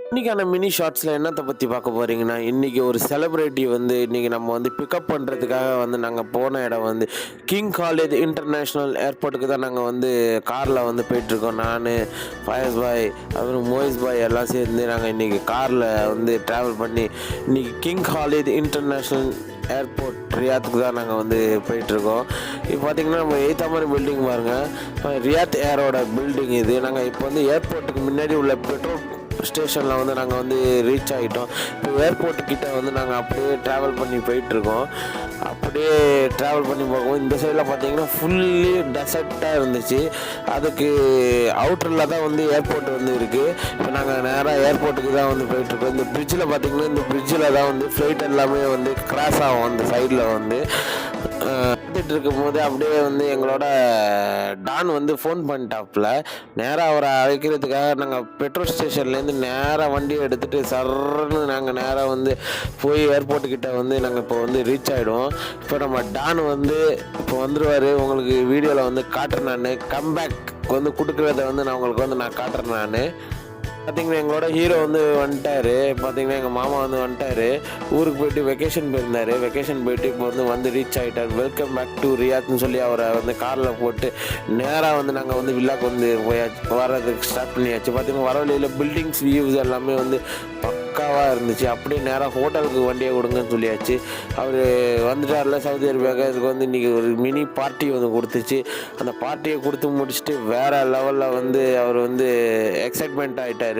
இன்னைக்கான மினி ஷார்ட்ஸில் என்னத்தை பற்றி பார்க்க போகிறீங்கன்னா, இன்றைக்கி ஒரு செலிப்ரிட்டி வந்து இன்றைக்கி நம்ம வந்து பிக்கப் பண்ணுறதுக்காக வந்து நாங்கள் போன இடம் வந்து கிங் காலேஜ் இன்டர்நேஷ்னல் ஏர்போர்ட்டுக்கு தான் நாங்கள் வந்து காரில் வந்து போயிட்டுருக்கோம். நான், ஃபயஸ் பாய், அப்புறம் மோயிஸ் பாய் எல்லாம் சேர்ந்து நாங்கள் இன்றைக்கி காரில் வந்து ட்ராவல் பண்ணி இன்றைக்கி கிங் காலேஜ் இன்டர்நேஷ்னல் ஏர்போர்ட் ரியாத்துக்கு தான் நாங்கள் வந்து போயிட்டுருக்கோம். இப்போ பார்த்திங்கன்னா நம்ம எய்த்தாமரி பில்டிங் பாருங்கள், ரியாத் ஏரோட பில்டிங் இது. நாங்கள் இப்போ வந்து ஏர்போர்ட்டுக்கு முன்னாடி உள்ள பெட்ரோல் ஸ்டேஷனில் வந்து நாங்கள் வந்து ரீச் ஆகிட்டோம். இப்போ ஏர்போர்ட்டுக்கிட்ட வந்து நாங்கள் அப்படியே ட்ராவல் பண்ணி போயிட்டுருக்கோம். அப்படியே ட்ராவல் பண்ணி போகும்போது இந்த சைடில் பார்த்தீங்கன்னா ஃபுல்லி டெசர்ட்டாக இருந்துச்சு. அதுக்கு அவுட்டரில் தான் வந்து ஏர்போர்ட் வந்து இருக்குது. இப்போ நாங்கள் நேராக ஏர்போர்ட்டுக்கு தான் வந்து போயிட்டுருக்கோம். இந்த பிரிட்ஜில் பார்த்தீங்கன்னா இந்த பிரிட்ஜில் தான் வந்து ஃப்ளைட் எல்லாமே வந்து கிராஸ் ஆகும். அந்த சைடில் வந்து பார்த்துட்டு இருக்கும்போது அப்படியே வந்து எங்களோட டான் வந்து ஃபோன் பண்ணிட்டாப்புல. நேராக அவரை அழைக்கிறதுக்காக நாங்கள் பெட்ரோல் ஸ்டேஷன்லேருந்து நேராக வண்டியை எடுத்துகிட்டு சர்ன்னு நாங்கள் நேராக வந்து போய் ஏர்போர்ட்டுக்கிட்ட வந்து நாங்கள் இப்போ வந்து ரீச் ஆகிடுவோம். இப்போ நம்ம டான் வந்து இப்போ வந்துடுவார். உங்களுக்கு வீடியோவில் வந்து காட்டுறேன். நான் கம்பேக் வந்து கொடுக்குறத வந்து நான் உங்களுக்கு வந்து நான் காட்டுறேன். நான் பார்த்திங்கன்னா எங்களோட ஹீரோ வந்து வந்துட்டார். பார்த்திங்கன்னா எங்கள் மாமா வந்து வந்துட்டார். ஊருக்கு போயிட்டு வெக்கேஷன் போயிருந்தார். வெக்கேஷன் போயிட்டு இப்போ வந்து ரீச் ஆகிட்டார். வெல்கம் பேக் டு ரியாத்னு சொல்லி அவரை வந்து காரில் போட்டு நேராக வந்து நாங்கள் வந்து வில்லாக்கு வந்து வர்றதுக்கு ஸ்டார்ட் பண்ணியாச்சு. பார்த்திங்கன்னா வர வழியில் பில்டிங்ஸ் வியூஸ் எல்லாமே வந்து பக்காவாக இருந்துச்சு. அப்படியே நேராக ஹோட்டலுக்கு வண்டியை கொடுங்கன்னு சொல்லியாச்சு. அவர் வந்துட்டார்ல சவுதி அரேபியாவுக்கு. அதுக்கு வந்து இன்றைக்கி ஒரு மினி பார்ட்டி வந்து கொடுத்துச்சு. அந்த பார்ட்டியை கொடுத்து முடிச்சுட்டு வேறு லெவலில் வந்து அவர் வந்து எக்ஸைட்மெண்ட் ஆகிட்டார்.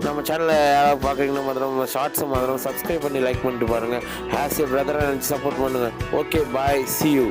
நம்ம சேனலில் யாராவது பார்க்குறீங்கன்னா மாத்திரம் ஷார்ட்ஸை மாத்திரம் சப்ஸ்கிரைப் பண்ணி லைக் பண்ணிட்டு பாருங்கள். ஹேஸ் ஏ பிரதரை நினச்சி சப்போர்ட் பண்ணுங்கள். Okay, bye, see you.